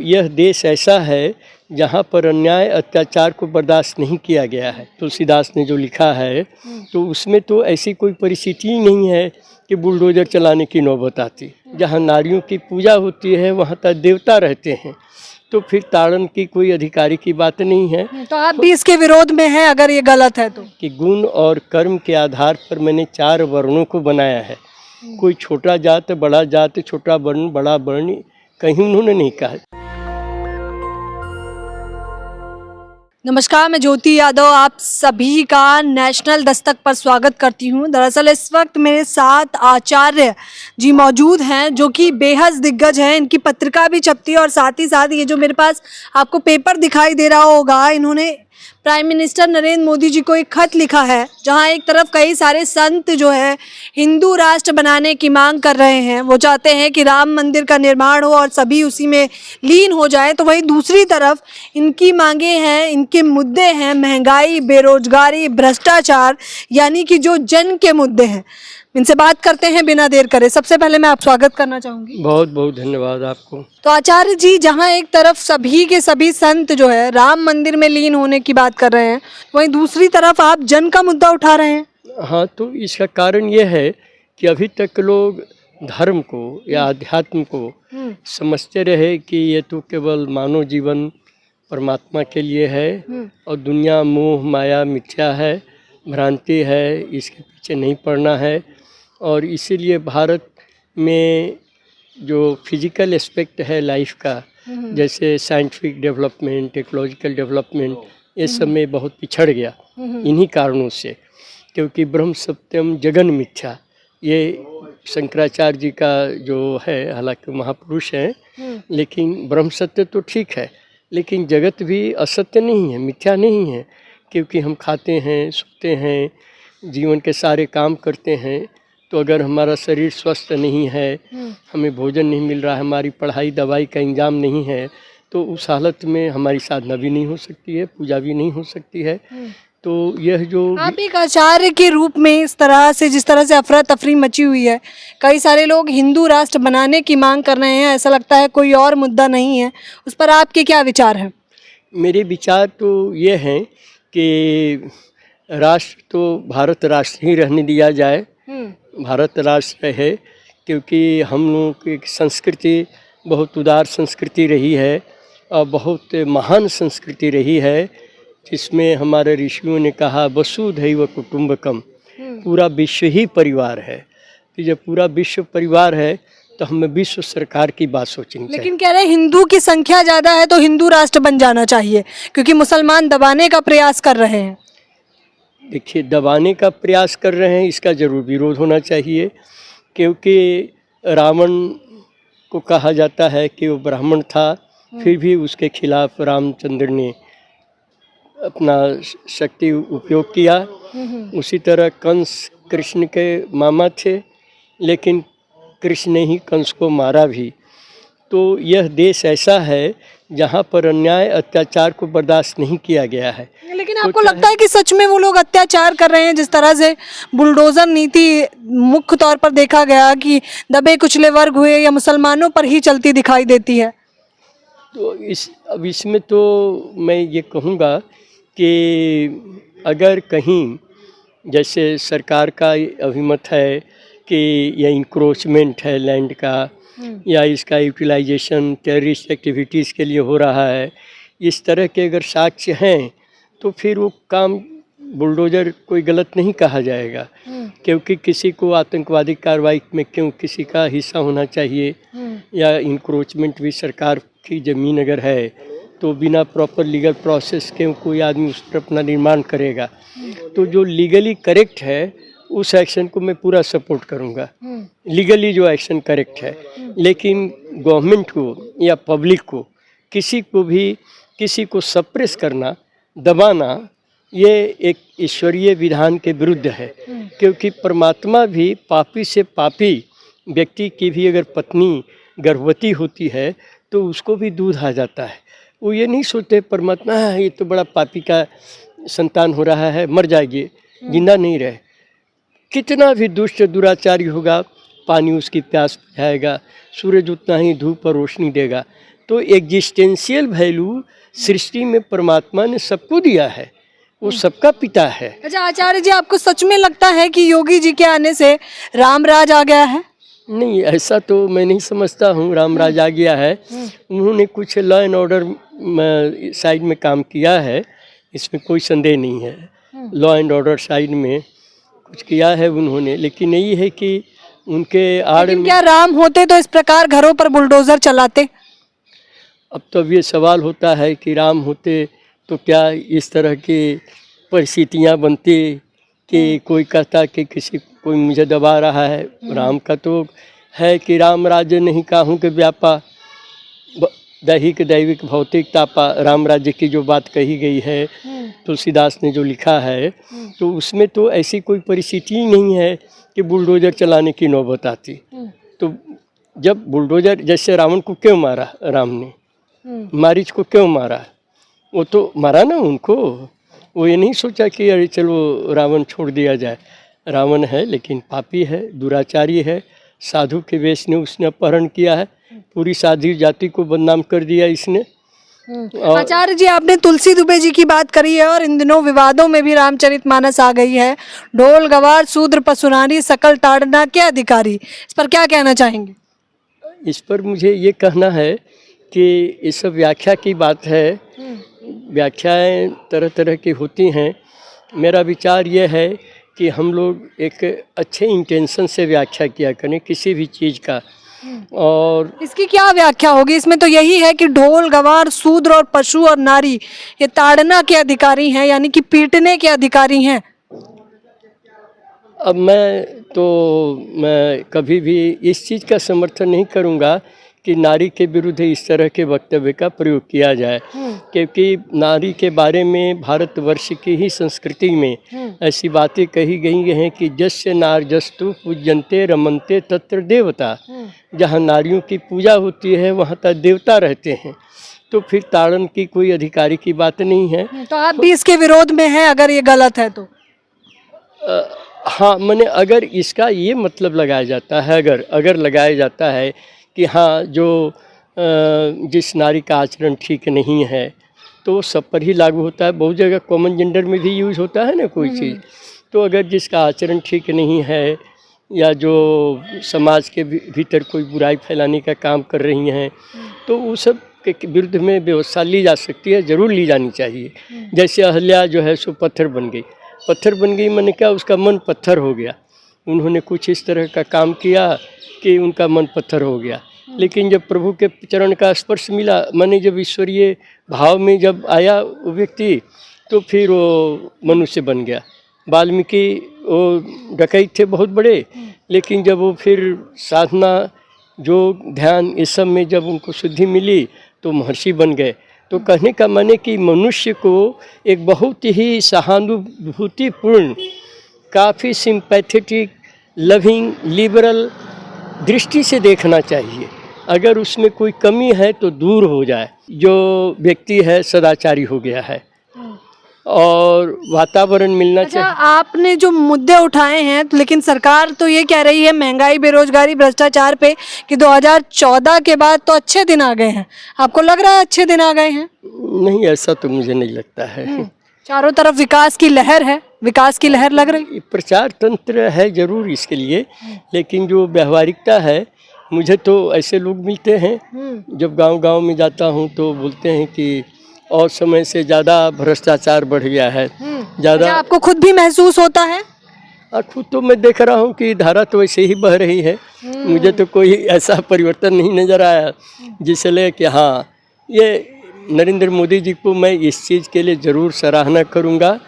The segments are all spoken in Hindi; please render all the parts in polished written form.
यह देश ऐसा है जहाँ पर अन्याय अत्याचार को बर्दाश्त नहीं किया गया है। तुलसीदास ने जो लिखा है तो उसमें तो ऐसी कोई परिस्थिति ही नहीं है कि बुलडोजर चलाने की नौबत आती। जहाँ नारियों की पूजा होती है वहाँ तक देवता रहते हैं, तो फिर ताड़न की कोई अधिकारी की बात नहीं है। तो आप भी इसके विरोध में हैं अगर ये गलत है तो? कि गुण और कर्म के आधार पर मैंने 4 वर्णों को बनाया है। कोई छोटा जात बड़ा जात, छोटा वर्ण बड़ा वर्ण कहीं उन्होंने नहीं कहा। नमस्कार, मैं ज्योति यादव आप सभी का नेशनल दस्तक पर स्वागत करती हूं। दरअसल इस वक्त मेरे साथ आचार्य जी मौजूद हैं जो कि बेहद दिग्गज हैं। इनकी पत्रिका भी छपती है और साथ ही साथ ये जो मेरे पास आपको पेपर दिखाई दे रहा होगा, इन्होंने प्राइम मिनिस्टर नरेंद्र मोदी जी को एक खत लिखा है जहां एक तरफ कई सारे संत जो है हिंदू राष्ट्र बनाने की मांग कर रहे हैं। वो चाहते हैं कि राम मंदिर का निर्माण हो और सभी उसी में लीन हो जाए, तो वहीं दूसरी तरफ इनकी मांगे हैं, इनके मुद्दे हैं महंगाई, बेरोजगारी, भ्रष्टाचार, यानी कि जो जन के मुद्दे हैं। इनसे बात करते हैं बिना देर करे। सबसे पहले मैं आप स्वागत करना चाहूँगी। बहुत बहुत धन्यवाद आपको। तो आचार्य जी, जहां एक तरफ सभी के सभी संत जो है राम मंदिर में लीन होने की बात कर रहे हैं, वहीं दूसरी तरफ आप जन का मुद्दा उठा रहे हैं। हाँ, तो इसका कारण यह है कि अभी तक लोग धर्म को या अध्यात्म को समझते रहे कि ये तो केवल मानव जीवन परमात्मा के लिए है और दुनिया मोह माया मिथ्या है, भ्रांति है, इसके पीछे नहीं पड़ना है। और इसीलिए भारत में जो फिजिकल एस्पेक्ट है लाइफ का, जैसे साइंटिफिक डेवलपमेंट, टेक्नोलॉजिकल डेवलपमेंट, ये सब में बहुत पिछड़ गया इन्हीं कारणों से। क्योंकि ब्रह्म सत्यम जगन मिथ्या, ये शंकराचार्य जी का जो है, हालांकि महापुरुष हैं, लेकिन ब्रह्म सत्य तो ठीक है, लेकिन जगत भी असत्य नहीं है, मिथ्या नहीं है। क्योंकि हम खाते हैं, सोते हैं, जीवन के सारे काम करते हैं, तो अगर हमारा शरीर स्वस्थ नहीं है, हमें भोजन नहीं मिल रहा है, हमारी पढ़ाई दवाई का इंतजाम नहीं है, तो उस हालत में हमारी साधना भी नहीं हो सकती है, पूजा भी नहीं हो सकती है। तो यह जो आप एक आचार्य के रूप में इस तरह से, जिस तरह से अफरा तफरी मची हुई है, कई सारे लोग हिंदू राष्ट्र बनाने की मांग कर रहे हैं, ऐसा लगता है कोई और मुद्दा नहीं है, उस पर आपके क्या विचार हैं? मेरे विचार तो ये हैं कि राष्ट्र तो भारत राष्ट्र ही रहने दिया जाए, भारत राष्ट्र है। क्योंकि हम लोगों की संस्कृति बहुत उदार संस्कृति रही है और बहुत महान संस्कृति रही है, जिसमें हमारे ऋषियों ने कहा वसुधैव कुटुंबकम, पूरा विश्व ही परिवार है। तो जब पूरा विश्व परिवार है तो हमें विश्व सरकार की बात सोचनी चाहिए। लेकिन कह रहे हैं हिंदू की संख्या ज़्यादा है तो हिंदू राष्ट्र बन जाना चाहिए, क्योंकि मुसलमान दबाने का प्रयास कर रहे हैं। देखिए, दबाने का प्रयास कर रहे हैं, इसका ज़रूर विरोध होना चाहिए। क्योंकि रावण को कहा जाता है कि वो ब्राह्मण था, फिर भी उसके खिलाफ रामचंद्र ने अपना शक्ति उपयोग किया। उसी तरह कंस कृष्ण के मामा थे, लेकिन कृष्ण ने ही कंस को मारा भी। तो यह देश ऐसा है जहाँ पर अन्याय अत्याचार को बर्दाश्त नहीं किया गया है। लेकिन आपको लगता है कि सच में वो लोग अत्याचार कर रहे हैं? जिस तरह से बुलडोजर नीति मुख्य तौर पर देखा गया कि दबे कुचले वर्ग हुए या मुसलमानों पर ही चलती दिखाई देती है। तो अब इसमें तो मैं ये कहूँगा कि अगर कहीं जैसे सरकार का अभिमत है कि यह इंक्रोचमेंट है लैंड का, या इसका यूटिलाइजेशन टेररिस्ट एक्टिविटीज़ के लिए हो रहा है, इस तरह के अगर साक्ष्य हैं तो फिर वो काम बुलडोजर कोई गलत नहीं कहा जाएगा। क्योंकि किसी को आतंकवादी कार्रवाई में क्यों किसी का हिस्सा होना चाहिए, या इंक्रोचमेंट भी सरकार की ज़मीन अगर है तो बिना प्रॉपर लीगल प्रोसेस क्यों कोई आदमी उस पर अपना निर्माण करेगा। तो जो लीगली करेक्ट है उस एक्शन को मैं पूरा सपोर्ट करूंगा, लीगली जो एक्शन करेक्ट है। लेकिन गवर्नमेंट को या पब्लिक को किसी को सप्रेस करना, दबाना, ये एक ईश्वरीय विधान के विरुद्ध है। क्योंकि परमात्मा भी पापी से पापी व्यक्ति की भी अगर पत्नी गर्भवती होती है तो उसको भी दूध आ जाता है। वो ये नहीं सोचते परमात्मा है ये तो बड़ा पापी का संतान हो रहा है, मर जाएगी, जिंदा नहीं रहे। कितना भी दुष्ट दुराचारी होगा, पानी उसकी प्यास बुझाएगा, सूरज उतना ही धूप पर रोशनी देगा। तो एग्जिस्टेंशियल वैल्यू सृष्टि में परमात्मा ने सबको दिया है, वो सबका पिता है। अच्छा आचार्य जी, आपको सच में लगता है कि योगी जी के आने से राम राज आ गया है? नहीं, ऐसा तो मैं नहीं समझता हूँ रामराज आ गया है। उन्होंने कुछ लॉ एंड ऑर्डर साइड में काम किया है, इसमें कोई संदेह नहीं है। लॉ एंड ऑर्डर साइड में कुछ किया है उन्होंने, लेकिन यही है कि उनके आड़ लेकिन में क्या राम होते तो इस प्रकार घरों पर बुलडोजर चलाते? अब तो अब ये सवाल होता है कि राम होते तो क्या इस तरह की परिस्थितियाँ बनती कि कोई कहता कि कोई मुझे दबा रहा है। राम का तो है कि राम राज्य नहीं काहूँ के व्यापा, दैहिक दैविक भौतिक तापा। राम राज्य की जो बात कही गई है तुलसीदास ने जो लिखा है, तो उसमें तो ऐसी कोई परिस्थिति ही नहीं है कि बुलडोजर चलाने की नौबत आती। तो जब बुलडोजर, जैसे रावण को क्यों मारा राम ने, मारीच को क्यों मारा, वो तो मारा ना उनको। वो ये नहीं सोचा कि अरे चलो रावण छोड़ दिया जाए। रावण है लेकिन पापी है, दुराचारी है, साधु के वेश ने उसने अपहरण किया है, पूरी साधु जाति को बदनाम कर दिया इसने। आचार्य जी, आपने तुलसी दुबे जी की बात करी है और इन दिनों विवादों में भी रामचरितमानस आ गई है। ढोल गवार शूद्र पशुरानी सकल ताड़ना के अधिकारी, इस पर क्या कहना चाहेंगे? इस पर मुझे ये कहना है कि ये सब व्याख्या की बात है। व्याख्याएं तरह तरह की होती हैं। मेरा विचार ये है कि हम लोग एक अच्छे इंटेंशन से व्याख्या किया करें किसी भी चीज़ का। और इसकी क्या व्याख्या होगी? इसमें तो यही है कि ढोल गवार शूद्र और पशु और नारी ये ताड़ना के अधिकारी हैं, यानी कि पीटने के अधिकारी हैं। अब मैं कभी भी इस चीज़ का समर्थन नहीं करूँगा कि नारी के विरुद्ध इस तरह के वक्तव्य का प्रयोग किया जाए, क्योंकि नारी के बारे में भारतवर्ष की ही संस्कृति में ऐसी बातें कही गई हैं कि जस्य नार्यस्तु पूज्यन्ते रमन्ते तत्र देवता। जहाँ नारियों की पूजा होती है वहाँ तक देवता रहते हैं। तो फिर ताड़न की कोई अधिकारी की बात नहीं है। तो आप भी इसके विरोध में हैं अगर ये गलत है तो? हाँ, मैंने अगर इसका ये मतलब लगाया जाता है, अगर लगाया जाता है कि हाँ जो जिस नारी का आचरण ठीक नहीं है तो वो सब पर ही लागू होता है। बहुत जगह कॉमन जेंडर में भी यूज होता है ना कोई चीज़। तो अगर जिसका आचरण ठीक नहीं है या जो समाज के भीतर कोई बुराई फैलाने का काम कर रही हैं, तो वो सब के विरुद्ध में व्यवस्था ली जा सकती है, ज़रूर ली जानी चाहिए। जैसे अहल्या जो है सो पत्थर बन गई, मैंने क्या उसका मन पत्थर हो गया। उन्होंने कुछ इस तरह का काम किया कि उनका मन पत्थर हो गया। लेकिन जब प्रभु के चरण का स्पर्श मिला, मैंने जब ईश्वरीय भाव में जब आया वो व्यक्ति, तो फिर वो मनुष्य बन गया। वाल्मीकि वो डकैत थे बहुत बड़े, लेकिन जब वो फिर साधना योग ध्यान इस सब में जब उनको शुद्धि मिली तो महर्षि बन गए। तो कहने का माने कि मनुष्य को एक बहुत ही सहानुभूतिपूर्ण, काफ़ी सिंपैथेटिक, लविंग, लिबरल दृष्टि से देखना चाहिए। अगर उसमें कोई कमी है तो दूर हो जाए। जो व्यक्ति है सदाचारी हो गया है और वातावरण मिलना अच्छा, चाहिए। आपने जो मुद्दे उठाए हैं, लेकिन सरकार तो ये कह रही है महंगाई, बेरोजगारी, भ्रष्टाचार पे कि 2014 के बाद तो अच्छे दिन आ गए हैं। आपको लग रहा है अच्छे दिन आ गए हैं? नहीं, ऐसा तो मुझे नहीं लगता है। चारों तरफ विकास की लहर है, विकास की लहर लग रही। प्रचार तंत्र है जरूर इसके लिए, लेकिन जो व्यवहारिकता है, मुझे तो ऐसे लोग मिलते हैं जब गांव में जाता हूं तो बोलते हैं कि और समय से ज़्यादा भ्रष्टाचार बढ़ गया है, ज़्यादा। अच्छा, आपको खुद भी महसूस होता है? और खुद तो मैं देख रहा हूँ कि धारा तो वैसे ही बह रही है। मुझे तो कोई ऐसा परिवर्तन नहीं नज़र आया जिससे कि हाँ, ये नरेंद्र मोदी जी को मैं इस चीज़ के लिए ज़रूर सराहना करूँगा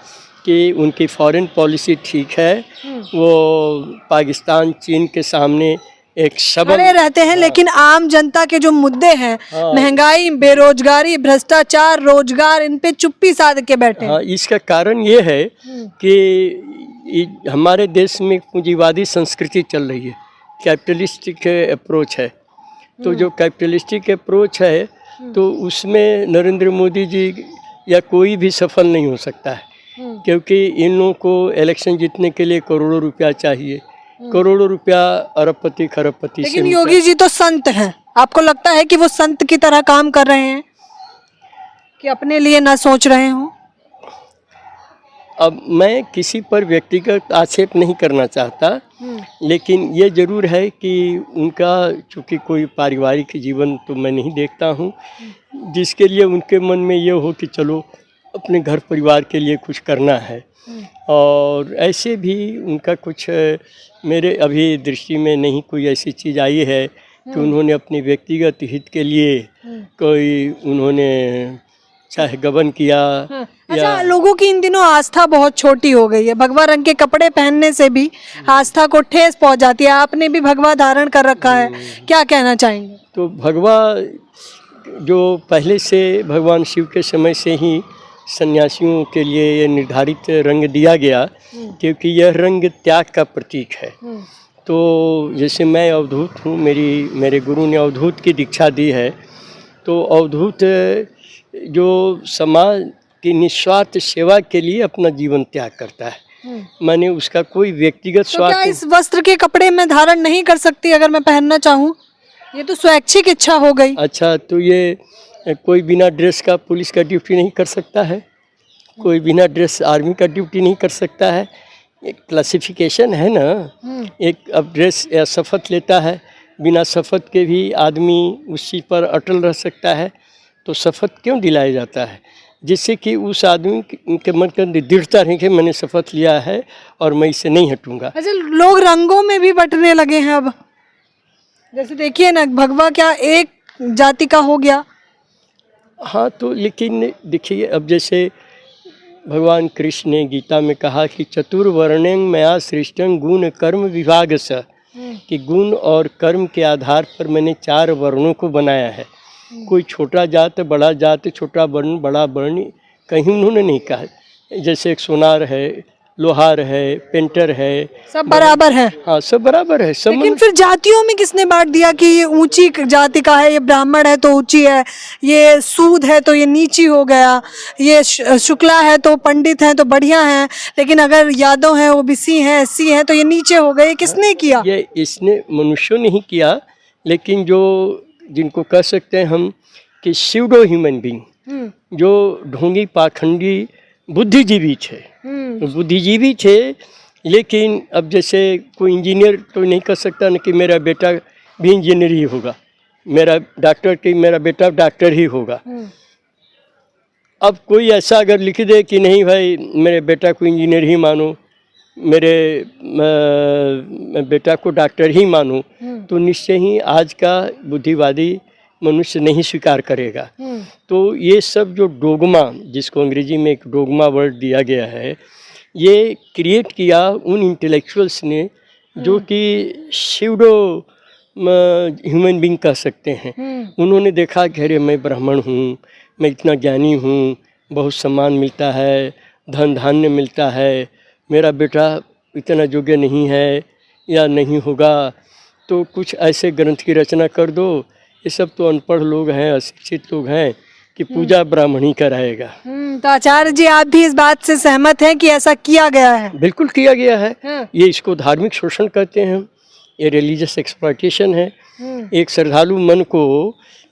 कि उनकी फॉरेन पॉलिसी ठीक है। वो पाकिस्तान चीन के सामने एक सबल खड़े रहते हैं, लेकिन आम जनता के जो मुद्दे हैं, महंगाई, बेरोजगारी, भ्रष्टाचार, रोजगार, इन पे चुप्पी साध के बैठे हैं। हाँ, इसका कारण ये है कि हमारे देश में पूंजीवादी संस्कृति चल रही है, कैपिटलिस्टिक अप्रोच है। तो जो कैपिटलिस्टिक अप्रोच है तो उसमें नरेंद्र मोदी जी या कोई भी सफल नहीं हो सकता है, क्योंकि इन लोगों को इलेक्शन जीतने के लिए करोड़ों रुपया चाहिए। करोड़ों रुपया, अरबपति खरबपति से लेकिन मिलता योगी जी तो संत हैं, आपको लगता है कि वो संत की तरह काम कर रहे हैं, कि अपने लिए ना सोच रहे हों? अब मैं किसी पर व्यक्तिगत आक्षेप नहीं करना चाहता, लेकिन ये ज़रूर है कि उनका चूँकि कोई पारिवारिक जीवन तो मैं नहीं देखता हूँ जिसके लिए उनके मन में ये हो कि चलो अपने घर परिवार के लिए कुछ करना है। और ऐसे भी उनका कुछ मेरे अभी दृष्टि में नहीं कोई ऐसी चीज़ आई है कि उन्होंने अपने व्यक्तिगत हित के लिए कोई उन्होंने चाहे गबन किया अच्छा, लोगों की इन दिनों आस्था बहुत छोटी हो गई है, भगवा रंग के कपड़े पहनने से भी आस्था को ठेस पहुंच जाती है। आपने भी भगवा धारण कर रखा है, क्या कहना चाहेंगे? तो भगवा जो पहले से भगवान शिव के समय से ही सन्यासियों के लिए ये निर्धारित रंग दिया गया, क्योंकि यह रंग त्याग का प्रतीक है। तो जैसे मैं अवधूत हूँ, मेरे गुरु ने अवधूत की दीक्षा दी है, तो अवधूत जो समाज की निस्वार्थ सेवा के लिए अपना जीवन त्याग करता है। मैंने उसका कोई व्यक्तिगत तो क्या स्वार्थ इस वस्त्र के कपड़े में धारण नहीं कर सकती अगर मैं पहनना चाहूँ? ये तो स्वैच्छिक इच्छा हो गई। अच्छा, तो ये कोई बिना ड्रेस का पुलिस का ड्यूटी नहीं कर सकता है, कोई बिना ड्रेस आर्मी का ड्यूटी नहीं कर सकता है। एक क्लासिफिकेशन है ना, एक अब ड्रेस या शपथ लेता है, बिना शपथ के भी आदमी उस चीज़ पर अटल रह सकता है। तो शपथ क्यों दिलाया जाता है? जिससे कि उस आदमी के मन के अंदर दृढ़ता रहे कि मैंने शपथ लिया है और मैं इससे नहीं हटूंगा। अच्छा, लोग रंगों में भी बंटने लगे हैं अब, जैसे देखिए ना, भगवा क्या एक जाति का हो गया? हाँ, तो लेकिन देखिए, अब जैसे भगवान कृष्ण ने गीता में कहा कि चतुर्वर्ण्यं मया सृष्टं गुण कर्म विभाग स, कि गुण और कर्म के आधार पर मैंने 4 वर्णों को बनाया है। कोई छोटा जात, बड़ा जात, छोटा वर्ण, बड़ा वर्ण कहीं उन्होंने नहीं कहा। जैसे एक सोनार है, लोहार है, पेंटर है, सब बराबर है। हाँ सब बराबर है। सब लेकिन फिर जातियों में किसने बांट दिया कि ये ऊंची जाति का है, ये ब्राह्मण है तो ऊंची है, ये सूद है तो ये नीची हो गया, ये शुक्ला है तो पंडित है तो बढ़िया है, लेकिन अगर यादव है, ओबीसी है, एससी है तो ये नीचे हो गए? किसने किया? ये इसने मनुष्यों ने ही किया, लेकिन जो जिनको कह सकते हैं हम कि स्यूडो ह्यूमन बीइंग, जो ढोंगी पाखंडी बुद्धिजीवी थे, बुद्धिजीवी थे। लेकिन अब जैसे कोई इंजीनियर तो नहीं कर सकता न कि मेरा बेटा भी इंजीनियर ही होगा, मेरा डॉक्टर कि मेरा बेटा डॉक्टर ही होगा। अब कोई ऐसा अगर लिख दे कि नहीं भाई मेरे बेटा को इंजीनियर ही मानो, मेरे बेटा को डॉक्टर ही मानो, तो निश्चय ही आज का बुद्धिवादी मनुष्य नहीं स्वीकार करेगा। तो ये सब जो डोगमा, जिसको अंग्रेजी में एक डोगमा वर्ड दिया गया है, ये क्रिएट किया उन इंटेलेक्चुअल्स ने जो कि स्यूडो ह्यूमन बीइंग कह सकते हैं। उन्होंने देखा कि अरे मैं ब्राह्मण हूँ, मैं इतना ज्ञानी हूँ, बहुत सम्मान मिलता है, धन धान्य मिलता है, मेरा बेटा इतना योग्य नहीं है या नहीं होगा, तो कुछ ऐसे ग्रंथ की रचना कर दो। ये सब तो अनपढ़ लोग हैं, अशिक्षित लोग हैं कि पूजा ब्राह्मण ही कराएगा। तो आचार्य जी, आप भी इस बात से सहमत हैं कि ऐसा किया गया है? बिल्कुल किया गया है। ये इसको धार्मिक शोषण कहते हैं, ये रिलीजियस एक्सप्लॉयटेशन है। एक श्रद्धालु मन को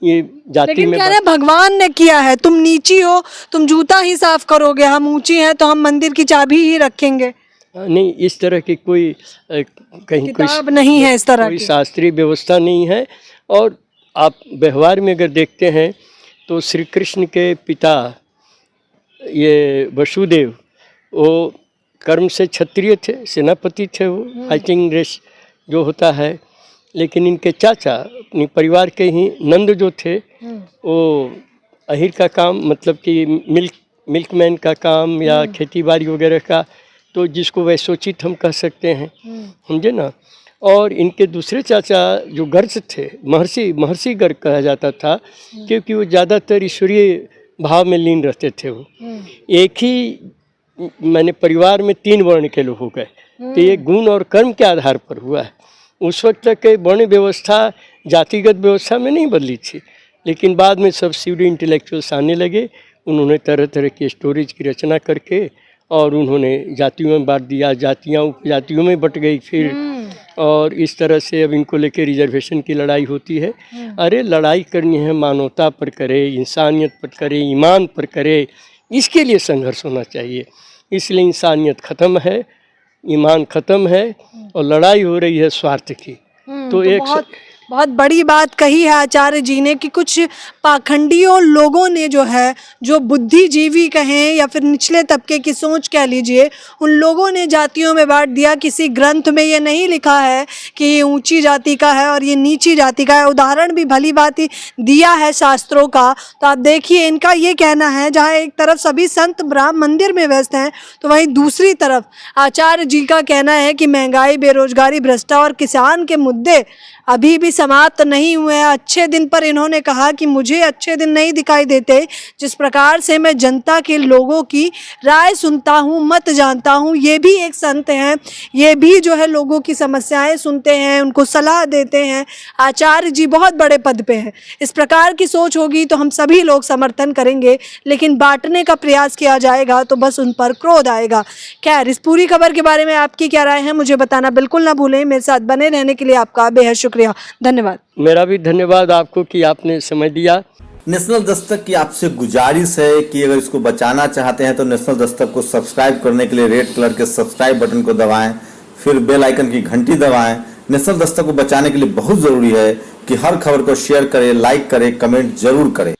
ये जाति लेकिन में क्या है, भगवान ने किया है, तुम नीची हो, तुम जूता ही साफ करोगे, हम ऊंची हैं तो हम मंदिर की चाबी ही रखेंगे। नहीं, इस तरह की कोई कहीं किताब नहीं है, इस तरह कोई की शास्त्रीय व्यवस्था नहीं है। और आप व्यवहार में अगर देखते हैं तो श्री कृष्ण के पिता ये वसुदेव, वो कर्म से क्षत्रिय थे, सेनापति थे, वो फाइटिंग रेस जो होता है। लेकिन इनके चाचा अपने परिवार के ही नंद जो थे, वो अहिर का काम, मतलब कि मिल्कमैन का काम या खेती बाड़ी वगैरह का, तो जिसको वैसोचित हम कह सकते हैं, समझे ना। और इनके दूसरे चाचा जो गर्ग थे, महर्षि गर्ग कहा जाता था, क्योंकि वो ज़्यादातर ईश्वरीय भाव में लीन रहते थे। वो एक ही मैंने परिवार में 3 वर्ण के लोग हो गए, तो ये गुण और कर्म के आधार पर हुआ है। उस वक्त तक वर्ण व्यवस्था जातिगत व्यवस्था में नहीं बदली थी, लेकिन बाद में सब सीडो इंटेलेक्चुअल्स आने लगे, उन्होंने तरह तरह की स्टोरीज की रचना करके और उन्होंने जातियों में बांट दिया, जातियाँ उपजातियों में बट गई फिर, और इस तरह से अब इनको लेके रिजर्वेशन की लड़ाई होती है। अरे लड़ाई करनी है मानवता पर करे, इंसानियत पर करे, ईमान पर करे, इसके लिए संघर्ष होना चाहिए। इसलिए इंसानियत ख़त्म है, ईमान ख़त्म है और लड़ाई हो रही है स्वार्थ की। तो एक बहुत बड़ी बात कही है आचार्य जी ने कि कुछ पाखंडियों लोगों ने जो है, जो बुद्धिजीवी कहें या फिर निचले तबके की सोच कह लीजिए, उन लोगों ने जातियों में बांट दिया। किसी ग्रंथ में ये नहीं लिखा है कि ये ऊंची जाति का है और ये नीची जाति का है। उदाहरण भी भली भांति दिया है शास्त्रों का। तो आप देखिए, इनका ये कहना है, जहाँ एक तरफ सभी संत ब्राह्म मंदिर में व्यस्त हैं, तो वहीं दूसरी तरफ आचार्य जी का कहना है कि महंगाई, बेरोजगारी, भ्रष्टाचार और किसान के मुद्दे अभी भी समाप्त नहीं हुए हैं। अच्छे दिन पर इन्होंने कहा कि मुझे अच्छे दिन नहीं दिखाई देते। जिस प्रकार से मैं जनता के लोगों की राय सुनता हूँ, मत जानता हूँ। ये भी एक संत हैं, ये भी जो है लोगों की समस्याएं सुनते हैं, उनको सलाह देते हैं। आचार्य जी बहुत बड़े पद पे हैं। इस प्रकार की सोच होगी तो हम सभी लोग समर्थन करेंगे, लेकिन बांटने का प्रयास किया जाएगा तो बस उन पर क्रोध आएगा। खैर, इस पूरी खबर के बारे में आपकी क्या राय है, मुझे बताना बिल्कुल ना भूलें। मेरे साथ बने रहने के लिए आपका बेहद शुक्रिया, धन्यवाद। मेरा भी धन्यवाद आपको कि आपने समय दिया। नेशनल दस्तक की आपसे गुजारिश है कि अगर इसको बचाना चाहते हैं तो नेशनल दस्तक को सब्सक्राइब करने के लिए रेड कलर के सब्सक्राइब बटन को दबाएं, फिर बेल आइकन की घंटी दबाएं। नेशनल दस्तक को बचाने के लिए बहुत जरूरी है कि हर खबर को शेयर करें, लाइक करें, कमेंट जरूर करें।